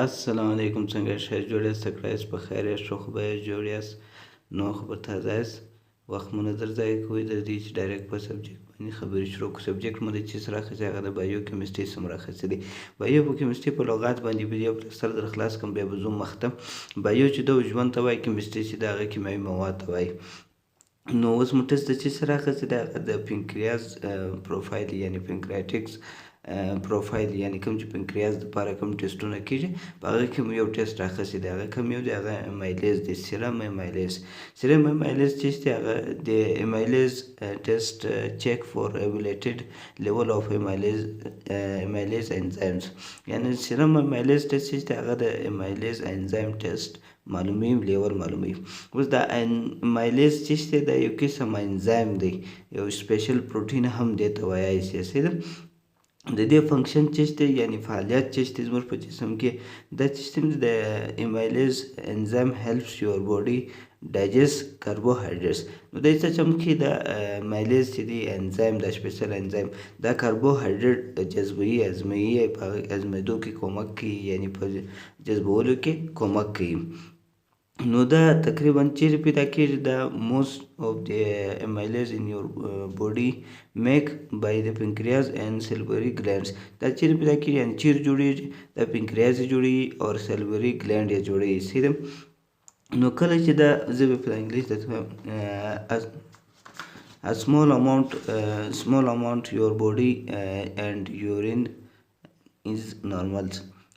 السلام علیکم څنګه ښه جوړ یاست تکړه یاست په خیر یاست ښه خو به جوړ یاست نو خو به تازه یاست وخت مو نه در ضایع کوئ د دې چې ډایرکټ په سبجیکټ باندې خبرې شروع کړو سبجیکټ مو د چې څه راخیستی هغه د بایو کیمسټري څه مو راخیستی دی بایو په کیمسټري په لغات باندې به یو سر در خلاص کړم بیا به ځو مخ ته بایو چې د ژوند ته وایي کیمسټري چې د هغه کیمیاوي مواد ته وایي نو اوس مو ټسټ د چې څه راخیستی دی هغه د پنکریاز پروفایل یعنې پنکریاټکس پروفایل یعنې کوم چې پنکریاز دپاره کوم ټسټونه کېږي په هغه کې مو یو ټسټ راخیستی دی هغه کوم یو دی هغه امایلیز دی سیرم امایلیز چې دی هغه د امایلیز ټسټ چیک فور ایولیټډ لیول آف امایلیز انزایمز یعنې سیرم امایلیز ټسټ چې دی هغه د امایلیز انزایم ټسټ معلوموي لیول معلوموي اوس دا امایلیز چې دی دا یو قسم انزایم دی یو سپیشل پروټین هم دې ته وایي سیاسي ده د دې فنکشن چې دی یعنی فعالیت چې دی زموږ په جسم کې دا چې د امایلیز انزایم هیلپس یور باډي ډایجست کاربوهایډریټس نو دی څه چم کې د امایلیز چې دی انزایم دا سپیشل انزایم دا کاربوهایډریټ جذبوي په ازمېدو کې کومک کوي یعنی په جذبولو کې کومک کوي نو دا تقریبا چیرې پیدا کېږي دا موست of the amylase in your body make by the pancreas and salivary glands دا چیرې پیدا کېږي یعنې چیرې جوړېږي دا پنکریاز یې جوړېږي او سلوری ګلینډ یې جوړېږي سیده نو کله چې دا زه به په انګلیش درته a small amount your body and urine is normal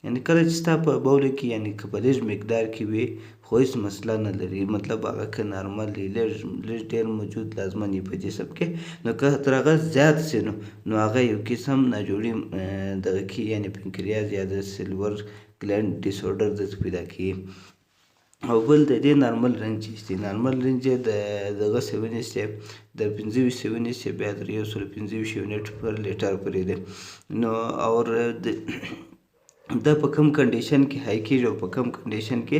یعنی کله چې ستا په بوله کې یعنی که په لږ مقدار کې وي خو هېڅ مسله نه لري مطلب هغه که نارمل وي لږ ډېر موجود لازمن وي په جسم کې نو که تر هغه زیات سي نو هغه یو قسم ناجوړي دغه کې یعنی پنکریاز یا د سلور ګلینډ ډیسورډر درته پیدا کیږي او بل د دې نارمل رنج چې دی نارمل رنج یې دغه 7 د 25 بیا تر 125 یونټ پر لیټر پورې دی نو اور دا په کوم کنډیشن کې های کېږي او په کوم کنډیشن کې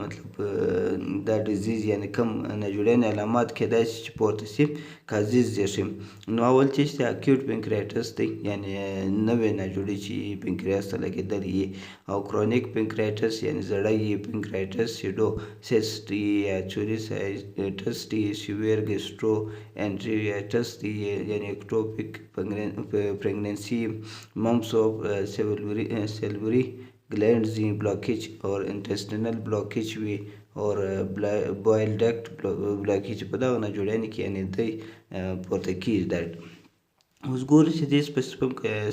مطلب دا ډیزیز یعنی کوم ناجوړیانې علامات کېدای شي چې پورته شي کازیز زیږي نو اول چې دی اکیوټ پنکریاټس دی یعنی نوې ناجوړي چې پنکریاس ته لګېدلې وي او کرونیک پنکریاټس یعنی زړی پنکریاټس سیډو سیسټ یا چوریسایټس دی سیویر ګیسټرو انټریایټس دی یعنی اکټوپیک پریګننسي ممپس آف سیلوری glands blockage or intestinal blockage وي or bile duct blockage په دغه ناجوړیانو کې یعنې دی پورته کېږي دا اوس ګورو چې دې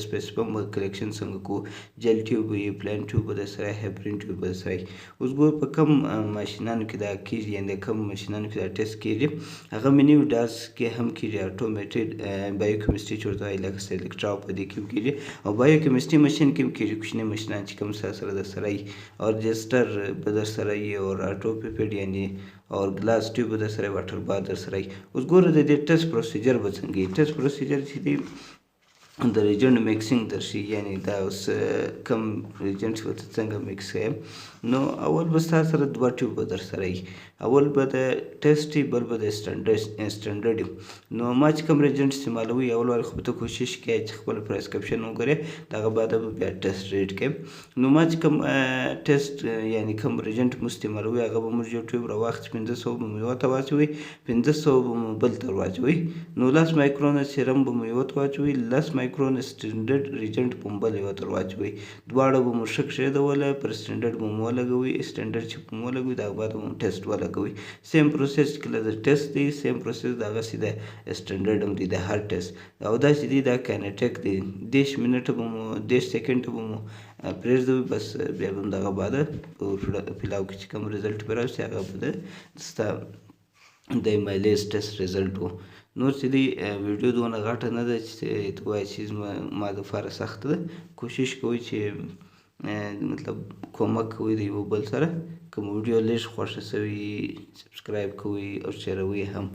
سپیسیفم کلیکشن څنګه کوو جل ټیوب وي پلان ټیوب به درسره هیپرین ټیوب به درسره اوس ګورو په کوم ماشینانو کې دا کېږي یعنې کوم ماشینانو کې دا ټیسټ کېږي هغه منیو ډاس کې هم کېږي اټومیټډ بایو کیمسټري چې ورته وایي لکه سلیکټرا په دې کې هم کېږي او بایو کیمسټري ماشین کې هم کېږي کوچني ماشینان چې کوم سره درسره وي او رجسټر به درسره وي او اټوپیپډ یعنې اور ګلاس ټیوب به درسره وي واټر بار درسره وي اوس ګوره د دې ټیسټ پروسیجر به څنګه وي ټیسټ پروسیجر چې دی د ریجنټ میکسینګ درشي یعنی دا اوس کم ریجنټ ورته څنګه میکس کوي نو اول به ستا سره دوه ټیوب به درسره وي اول به د ټیسټ وي بل به د سټنډرډ وي نو ما چې کوم ریجنټ استعمالوي اول وار خو به ته کوشش کوې چې خپل پرسکرپشن وګورې د هغه بعده به بیا ټیسټ ریډ کوې نو ما چې کوم ټیسټ یعنی کوم ریجنټ مو استعمالوي هغه به موږ یو ټیوب راواخلي 500 به مو یوه ته واچوئ 500 به مو بل ته واچوئ نو 10 مایکرونه سیرم به مو یوه ته واچوئ 10 مایکرون سټنډرډ ریجنټ په بل یوه ته ورواچوئ دواړه به مو ښه کښېږدوله پر سټنډرډ به مو ولګوئ سټنډرډ چې به مو ولګوئ د هغه بعد به مو ټیسټ ولګوئ سیم پروسس کله د ټیسټ دی سیم پروسس دغسې د سټنډرډ هم دی د هر ټیسټ او دا چې دی دا کینیټیک دی 10 منټه به مو 10 سیکنډه به مو پرېږدوئ بس بیا به هم دغه بعده پلاو کې چې کوم ریزلټ به راشي هغه به ستا د امایلیز ټیسټ ریزلټ و نور چې دی ویډیو دونه غټه نه ده چې ته وایې چې ما دپاره سخته ده کوشش کوئ چې مطلب کومک کوئ د یو بل سره کوم ویډیو لږ خوښه سوي سبسکرایب کوئ او شیروئ هم